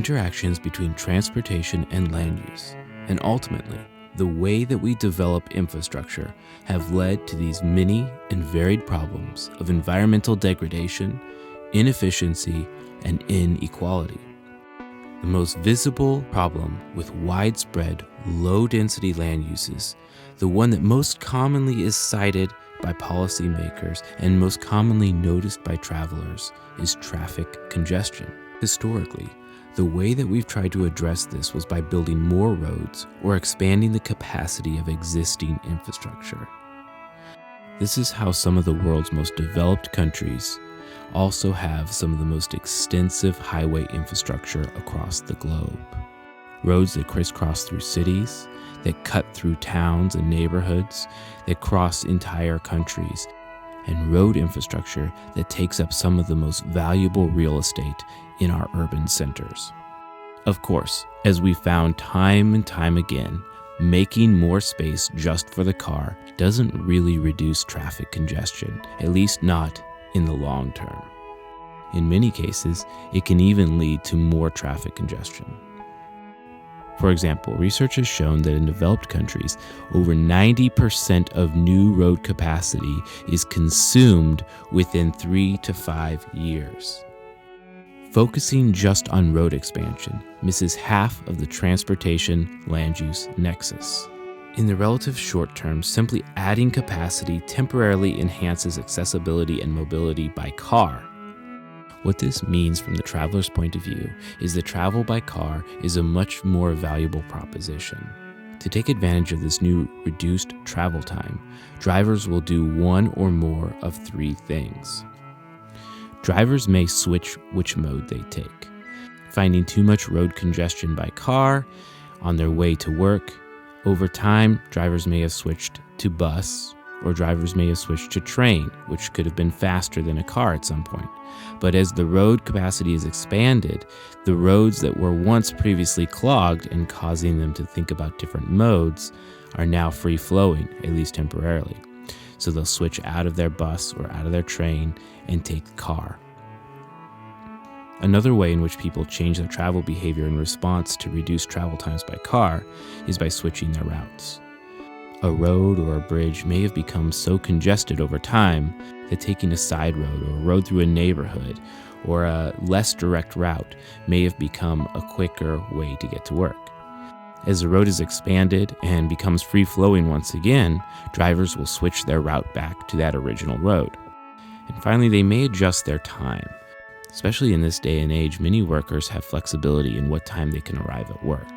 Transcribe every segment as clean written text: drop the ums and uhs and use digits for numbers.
interactions between transportation and land use, and ultimately, the way that we develop infrastructure have led to these many and varied problems of environmental degradation, inefficiency, and inequality. The most visible problem with widespread, low-density land uses, the one that most commonly is cited by policymakers and most commonly noticed by travelers, is traffic congestion. Historically, the way that we've tried to address this was by building more roads or expanding the capacity of existing infrastructure. This is how some of the world's most developed countries also have some of the most extensive highway infrastructure across the globe. Roads that crisscross through cities, that cut through towns and neighborhoods, that cross entire countries, and road infrastructure that takes up some of the most valuable real estate in our urban centers. Of course, as we found time and time again, making more space just for the car doesn't really reduce traffic congestion, at least not in the long term. In many cases, it can even lead to more traffic congestion. For example, research has shown that in developed countries, over 90% of new road capacity is consumed within 3 to 5 years. Focusing just on road expansion misses half of the transportation land use nexus. In the relative short term, simply adding capacity temporarily enhances accessibility and mobility by car. What this means from the traveler's point of view is that travel by car is a much more valuable proposition. To take advantage of this new reduced travel time, drivers will do one or more of 3 things. Drivers may switch which mode they take. Finding too much road congestion by car on their way to work, over time, drivers may have switched to bus, or drivers may have switched to train, which could have been faster than a car at some point. But as the road capacity is expanded, the roads that were once previously clogged and causing them to think about different modes are now free-flowing, at least temporarily. So they'll switch out of their bus or out of their train and take the car. Another way in which people change their travel behavior in response to reduced travel times by car is by switching their routes. A road or a bridge may have become so congested over time that taking a side road or a road through a neighborhood or a less direct route may have become a quicker way to get to work. As the road is expanded and becomes free-flowing once again, drivers will switch their route back to that original road. And finally, they may adjust their time. Especially in this day and age, many workers have flexibility in what time they can arrive at work.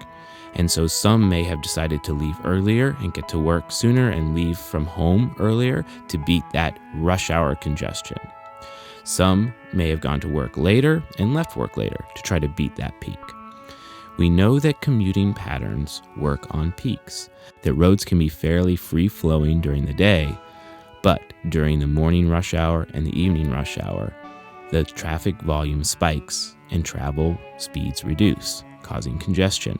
And so some may have decided to leave earlier and get to work sooner and leave from home earlier to beat that rush hour congestion. Some may have gone to work later and left work later to try to beat that peak. We know that commuting patterns work on peaks, that roads can be fairly free-flowing during the day, but during the morning rush hour and the evening rush hour, the traffic volume spikes and travel speeds reduce, causing congestion.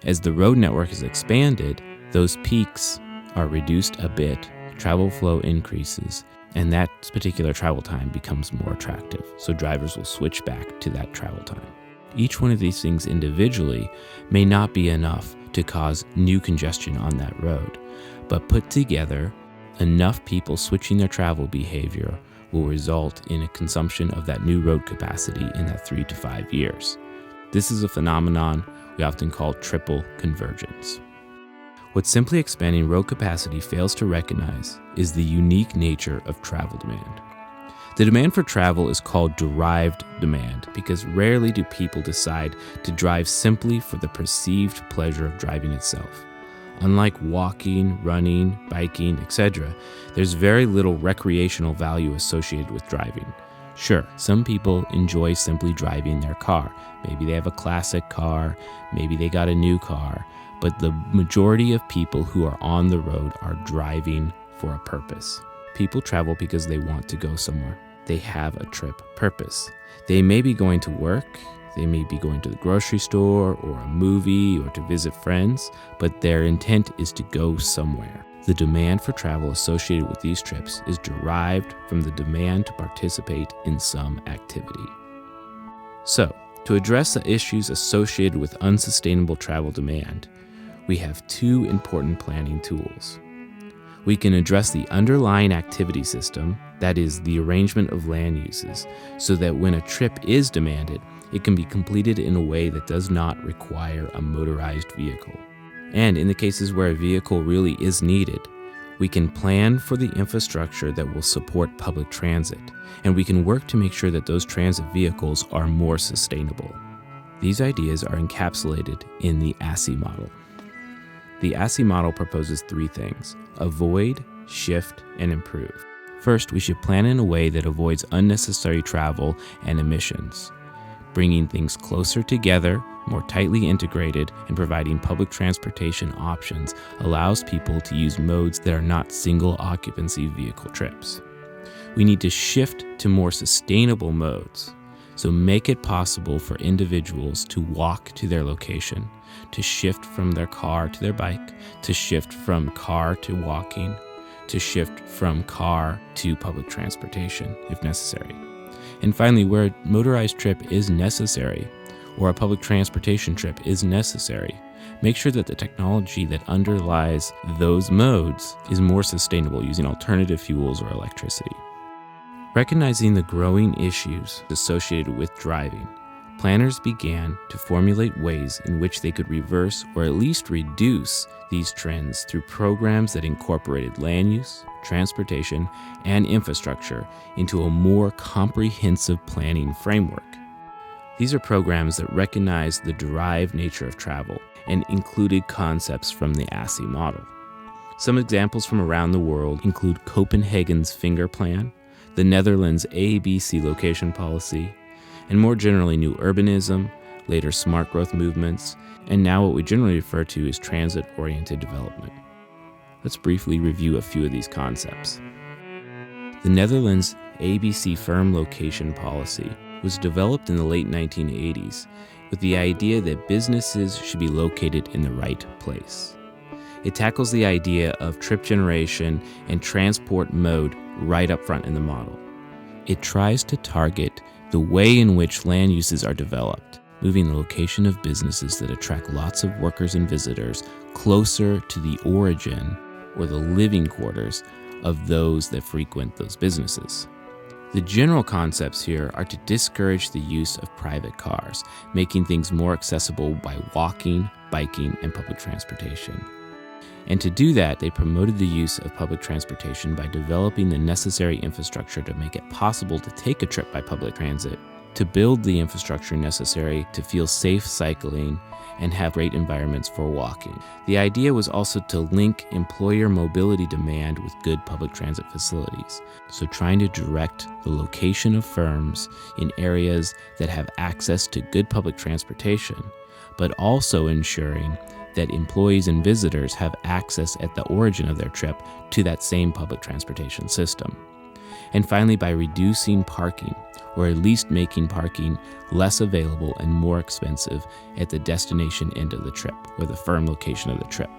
As the road network is expanded, those peaks are reduced a bit, travel flow increases, and that particular travel time becomes more attractive, so drivers will switch back to that travel time. Each one of these things individually may not be enough to cause new congestion on that road, but put together, enough people switching their travel behavior will result in a consumption of that new road capacity in that 3 to 5 years. This is a phenomenon we often call triple convergence. What simply expanding road capacity fails to recognize is the unique nature of travel demand. The demand for travel is called derived demand because rarely do people decide to drive simply for the perceived pleasure of driving itself. Unlike walking, running, biking, etc., there's very little recreational value associated with driving. Sure, some people enjoy simply driving their car. Maybe they have a classic car, maybe they got a new car, but the majority of people who are on the road are driving for a purpose. People travel because they want to go somewhere. They have a trip purpose. They may be going to work, they may be going to the grocery store or a movie or to visit friends, but their intent is to go somewhere. The demand for travel associated with these trips is derived from the demand to participate in some activity. So, To address the issues associated with unsustainable travel demand, we have two important planning tools. We can address the underlying activity system, that is, the arrangement of land uses, so that when a trip is demanded, it can be completed in a way that does not require a motorized vehicle. And in the cases where a vehicle really is needed, we can plan for the infrastructure that will support public transit, and we can work to make sure that those transit vehicles are more sustainable. These ideas are encapsulated in the ASSI model. The ASSI model proposes three things: avoid, shift, and improve. First, we should plan in a way that avoids unnecessary travel and emissions, bringing things closer together, more tightly integrated, and providing public transportation options allows people to use modes that are not single occupancy vehicle trips. We need to shift to more sustainable modes, so make it possible for individuals to walk to their location, to shift from their car to their bike, to shift from car to walking, to shift from car to public transportation if necessary. And finally, where a motorized trip is necessary, or a public transportation trip is necessary, make sure that the technology that underlies those modes is more sustainable using alternative fuels or electricity. Recognizing the growing issues associated with driving, planners began to formulate ways in which they could reverse or at least reduce these trends through programs that incorporated land use, transportation, and infrastructure into a more comprehensive planning framework. These are programs that recognize the derived nature of travel and included concepts from the ASSI model. Some examples from around the world include Copenhagen's Finger Plan, the Netherlands' ABC location policy, and more generally new urbanism, later smart growth movements, and now what we generally refer to as transit-oriented development. Let's briefly review a few of these concepts. The Netherlands' ABC firm location policy was developed in the late 1980s with the idea that businesses should be located in the right place. It tackles the idea of trip generation and transport mode right up front in the model. It tries to target the way in which land uses are developed, moving the location of businesses that attract lots of workers and visitors closer to the origin or the living quarters of those that frequent those businesses. The general concepts here are to discourage the use of private cars, making things more accessible by walking, biking, and public transportation. And to do that, they promoted the use of public transportation by developing the necessary infrastructure to make it possible to take a trip by public transit, to build the infrastructure necessary to feel safe cycling and have great environments for walking. The idea was also to link employer mobility demand with good public transit facilities, so trying to direct the location of firms in areas that have access to good public transportation, but also ensuring that employees and visitors have access at the origin of their trip to that same public transportation system. And finally, by reducing parking, or at least making parking less available and more expensive at the destination end of the trip, or the firm location of the trip.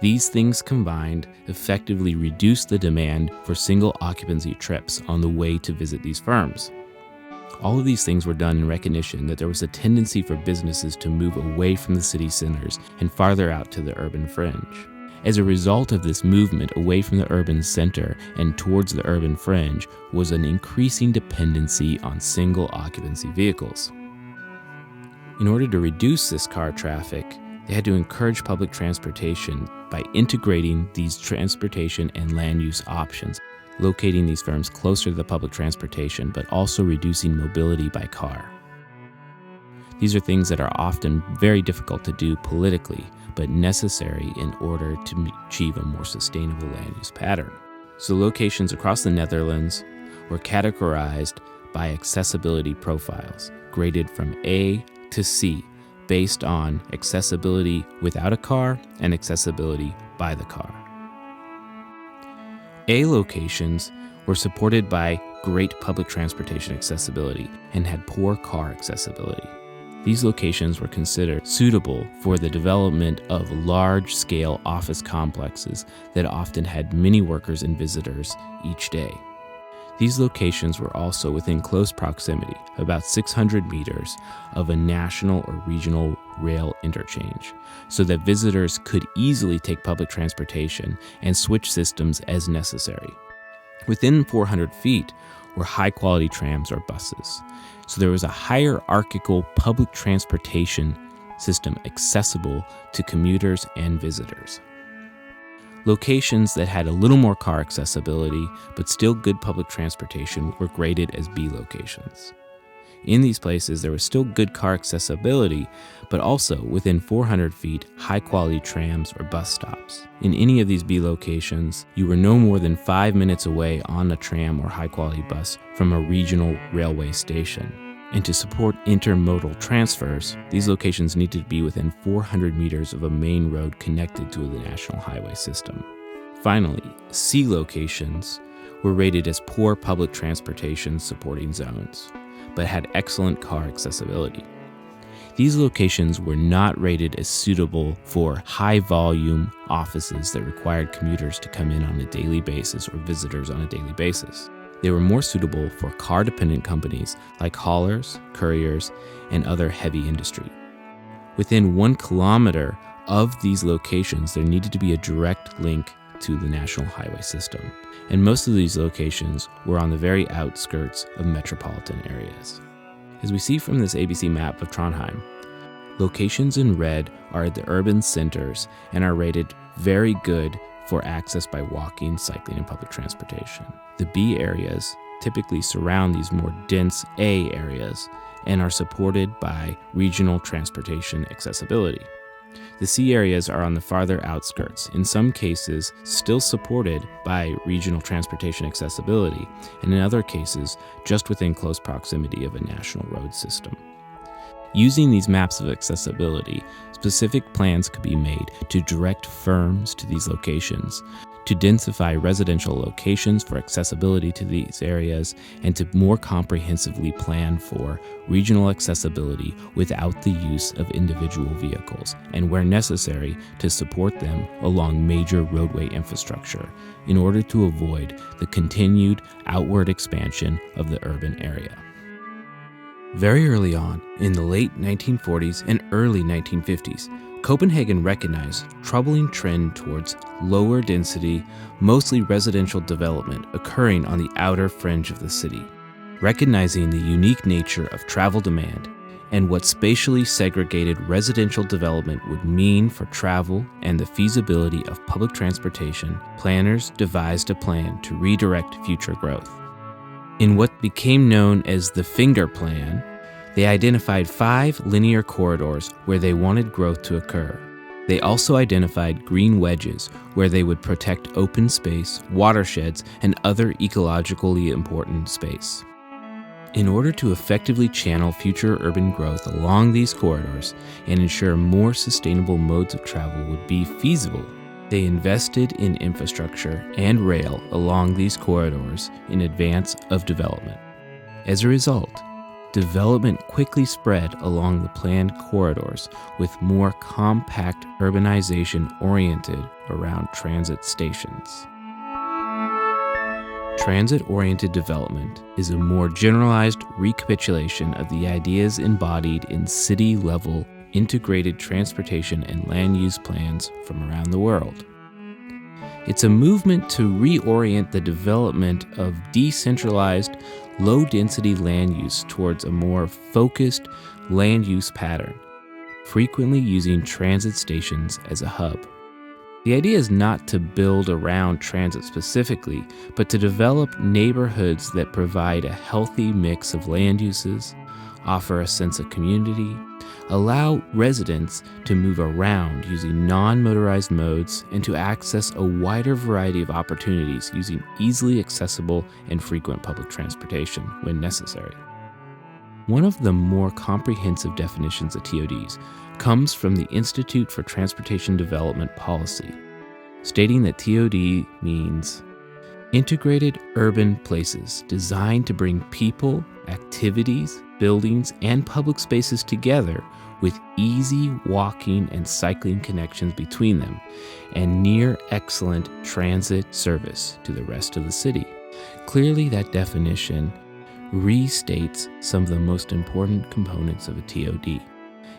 These things combined effectively reduce the demand for single occupancy trips on the way to visit these firms. All of these things were done in recognition that there was a tendency for businesses to move away from the city centers and farther out to the urban fringe. As a result of this movement away from the urban center and towards the urban fringe was an increasing dependency on single occupancy vehicles. In order to reduce this car traffic, they had to encourage public transportation by integrating these transportation and land use options, locating these firms closer to the public transportation, but also reducing mobility by car. These are things that are often very difficult to do politically, but necessary in order to achieve a more sustainable land use pattern. So locations across the Netherlands were categorized by accessibility profiles, graded from A to C, based on accessibility without a car and accessibility by the car. A locations were supported by great public transportation accessibility and had poor car accessibility. These locations were considered suitable for the development of large-scale office complexes that often had many workers and visitors each day. These locations were also within close proximity, about 600 meters, of a national or regional rail interchange, so that visitors could easily take public transportation and switch systems as necessary. Within 400 feet were high-quality trams or buses, so there was a hierarchical public transportation system accessible to commuters and visitors. Locations that had a little more car accessibility but still good public transportation were graded as B locations. In these places, there was still good car accessibility, but also within 400 feet, high-quality trams or bus stops. In any of these B locations, you were no more than 5 minutes away on a tram or high-quality bus from a regional railway station. And to support intermodal transfers, these locations needed to be within 400 meters of a main road connected to the national highway system. Finally, C locations were rated as poor public transportation supporting zones, but had excellent car accessibility. These locations were not rated as suitable for high-volume offices that required commuters to come in on a daily basis or visitors on a daily basis. They were more suitable for car-dependent companies like haulers, couriers, and other heavy industry. Within 1 kilometer of these locations, there needed to be a direct link to the national highway system, and most of these locations were on the very outskirts of metropolitan areas. As we see from this ABC map of Trondheim, locations in red are at the urban centers and are rated very good for access by walking, cycling, and public transportation. The B areas typically surround these more dense A areas and are supported by regional transportation accessibility. The C areas are on the farther outskirts, in some cases still supported by regional transportation accessibility, and in other cases just within close proximity of a national road system. Using these maps of accessibility, specific plans could be made to direct firms to these locations, to densify residential locations for accessibility to these areas, and to more comprehensively plan for regional accessibility without the use of individual vehicles, and where necessary, to support them along major roadway infrastructure in order to avoid the continued outward expansion of the urban area. Very early on, in the late 1940s and early 1950s, Copenhagen recognized a troubling trend towards lower density, mostly residential development occurring on the outer fringe of the city. Recognizing the unique nature of travel demand and what spatially segregated residential development would mean for travel and the feasibility of public transportation, planners devised a plan to redirect future growth. In what became known as the Finger Plan, they identified 5 linear corridors where they wanted growth to occur. They also identified green wedges where they would protect open space, watersheds, and other ecologically important space. In order to effectively channel future urban growth along these corridors and ensure more sustainable modes of travel would be feasible, they invested in infrastructure and rail along these corridors in advance of development. As a result, development quickly spread along the planned corridors with more compact urbanization oriented around transit stations. Transit-oriented development is a more generalized recapitulation of the ideas embodied in city-level integrated transportation and land use plans from around the world. It's a movement to reorient the development of decentralized, low-density land use towards a more focused land use pattern, frequently using transit stations as a hub. The idea is not to build around transit specifically, but to develop neighborhoods that provide a healthy mix of land uses, offer a sense of community, allow residents to move around using non-motorized modes, and to access a wider variety of opportunities using easily accessible and frequent public transportation when necessary. One of the more comprehensive definitions of TODs comes from the Institute for Transportation Development Policy, stating that TOD means integrated urban places designed to bring people, activities, buildings, and public spaces together with easy walking and cycling connections between them and near excellent transit service to the rest of the city. Clearly, that definition restates some of the most important components of a TOD.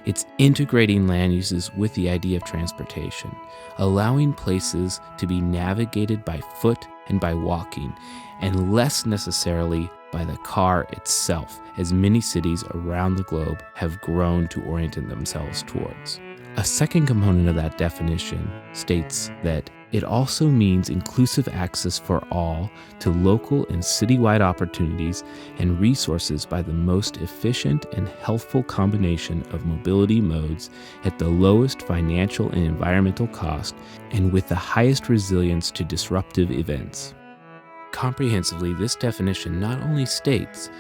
It's integrating land uses with the idea of transportation, allowing places to be navigated by foot and by walking, and less necessarily by the car itself, as many cities around the globe have grown to orient themselves towards. A second component of that definition states that it also means inclusive access for all to local and citywide opportunities and resources by the most efficient and healthful combination of mobility modes at the lowest financial and environmental cost and with the highest resilience to disruptive events. Comprehensively, this definition not only states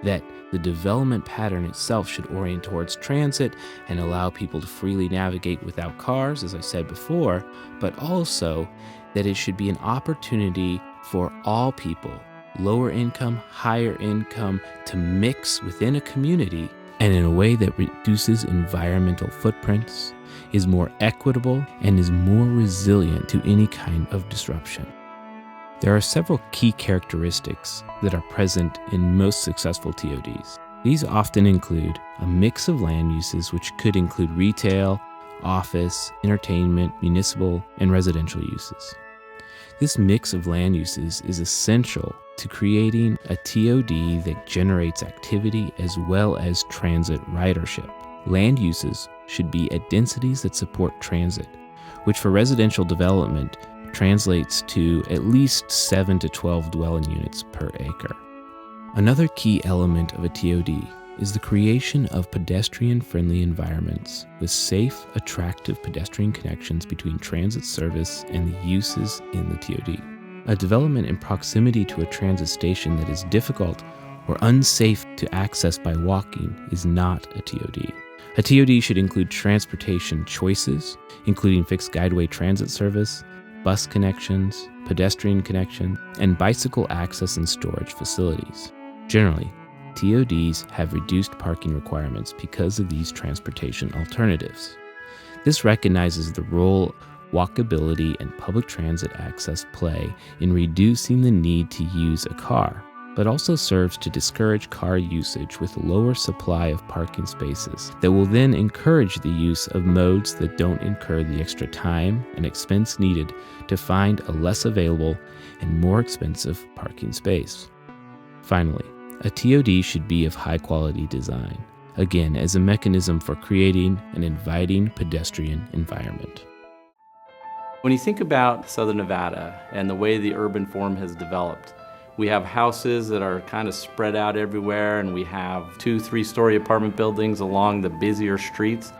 that the development pattern itself should orient towards transit and allow people to freely navigate without cars, as I said before, but also that it should be an opportunity for all people, lower income, higher income, to mix within a community and in a way that reduces environmental footprints, is more equitable, and is more resilient to any kind of disruption. There are several key characteristics that are present in most successful TODs. These often include a mix of land uses, which could include retail, office, entertainment, municipal, and residential uses. This mix of land uses is essential to creating a TOD that generates activity as well as transit ridership. Land uses should be at densities that support transit, which for residential development translates to at least 7 to 12 dwelling units per acre. Another key element of a TOD is the creation of pedestrian-friendly environments with safe, attractive pedestrian connections between transit service and the uses in the TOD. A development in proximity to a transit station that is difficult or unsafe to access by walking is not a TOD. A TOD should include transportation choices, including fixed guideway transit service, bus connections, pedestrian connection, and bicycle access and storage facilities. Generally, TODs have reduced parking requirements because of these transportation alternatives. This recognizes the role walkability and public transit access play in reducing the need to use a car, but also serves to discourage car usage with lower supply of parking spaces that will then encourage the use of modes that don't incur the extra time and expense needed to find a less available and more expensive parking space. Finally, a TOD should be of high-quality design, again as a mechanism for creating an inviting pedestrian environment. When you think about Southern Nevada and the way the urban form has developed, we have houses that are kind of spread out everywhere, and we have 2-3-story apartment buildings along the busier streets.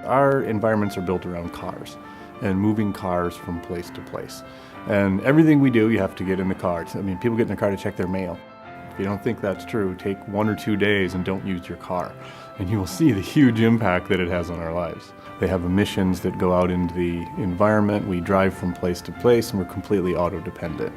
Our environments are built around cars and moving cars from place to place. And everything we do, you have to get in the car. I mean, people get in their car to check their mail. If you don't think that's true, take 1 or 2 days and don't use your car, and you will see the huge impact that it has on our lives. They have emissions that go out into the environment. We drive from place to place, and we're completely auto-dependent.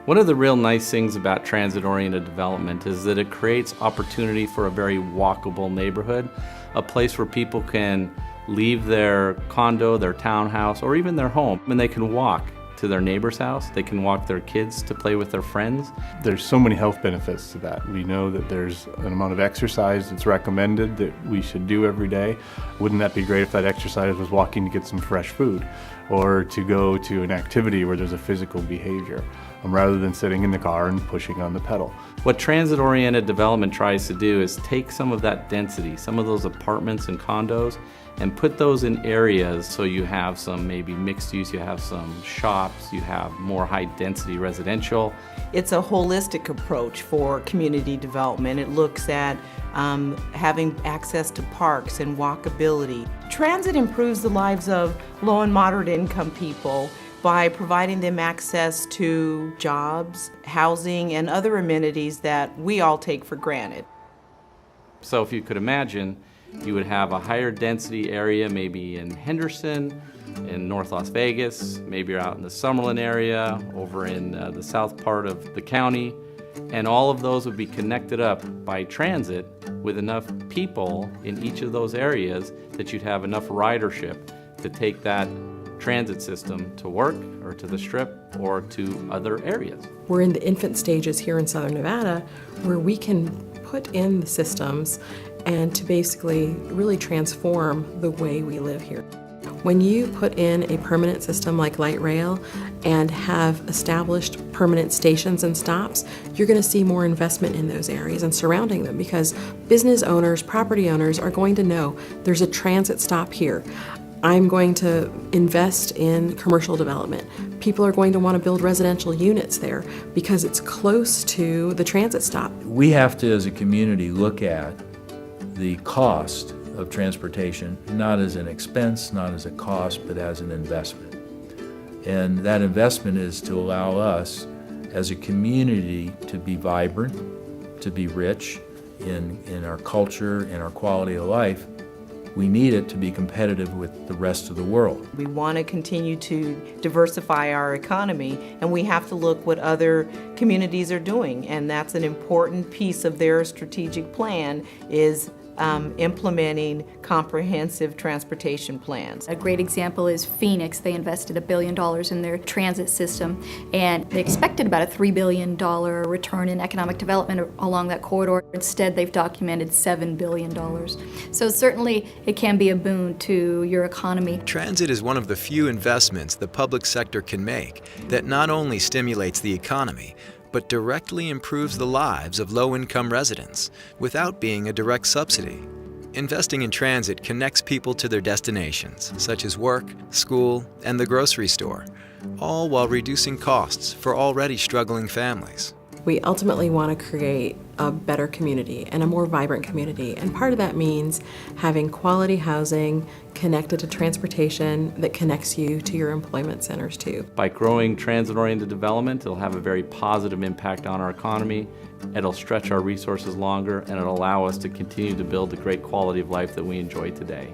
One of the real nice things about transit-oriented development is that it creates opportunity for a very walkable neighborhood, a place where people can leave their condo, their townhouse, or even their home, and they can walk to their neighbor's house. They can walk their kids to play with their friends. There's so many health benefits to that. We know that there's an amount of exercise that's recommended that we should do every day. Wouldn't that be great if that exercise was walking to get some fresh food, or to go to an activity where there's a physical behavior, rather than sitting in the car and pushing on the pedal. What transit-oriented development tries to do is take some of that density, some of those apartments and condos, and put those in areas so you have some maybe mixed use, you have some shops, you have more high density residential. It's a holistic approach for community development. It looks at having access to parks and walkability. Transit improves the lives of low and moderate income people by providing them access to jobs, housing, and other amenities that we all take for granted. So if you could imagine, you would have a higher density area maybe in Henderson, in North Las Vegas, maybe you're out in the Summerlin area, over in the south part of the county, and all of those would be connected up by transit with enough people in each of those areas that you'd have enough ridership to take that transit system to work or to the Strip or to other areas. We're in the infant stages here in Southern Nevada where we can put in the systems and to basically really transform the way we live here. When you put in a permanent system like light rail and have established permanent stations and stops, you're going to see more investment in those areas and surrounding them because business owners, property owners are going to know there's a transit stop here. I'm going to invest in commercial development. People are going to want to build residential units there because it's close to the transit stop. We have to, as a community, look at the cost of transportation, not as an expense, not as a cost, but as an investment. And that investment is to allow us as a community to be vibrant, to be rich in our culture and our quality of life. We need it to be competitive with the rest of the world. We want to continue to diversify our economy, and we have to look what other communities are doing, and that's an important piece of their strategic plan is implementing comprehensive transportation plans. A great example is Phoenix. They invested $1 billion in their transit system, and they expected about a $3 billion return in economic development along that corridor. Instead, they've documented $7 billion. So certainly, it can be a boon to your economy. Transit is one of the few investments the public sector can make that not only stimulates the economy, but directly improves the lives of low-income residents without being a direct subsidy. Investing in transit connects people to their destinations, such as work, school, and the grocery store, all while reducing costs for already struggling families. We ultimately want to create a better community and a more vibrant community, and part of that means having quality housing connected to transportation that connects you to your employment centers too. By growing transit-oriented development, it'll have a very positive impact on our economy. It'll stretch our resources longer, and it'll allow us to continue to build the great quality of life that we enjoy today.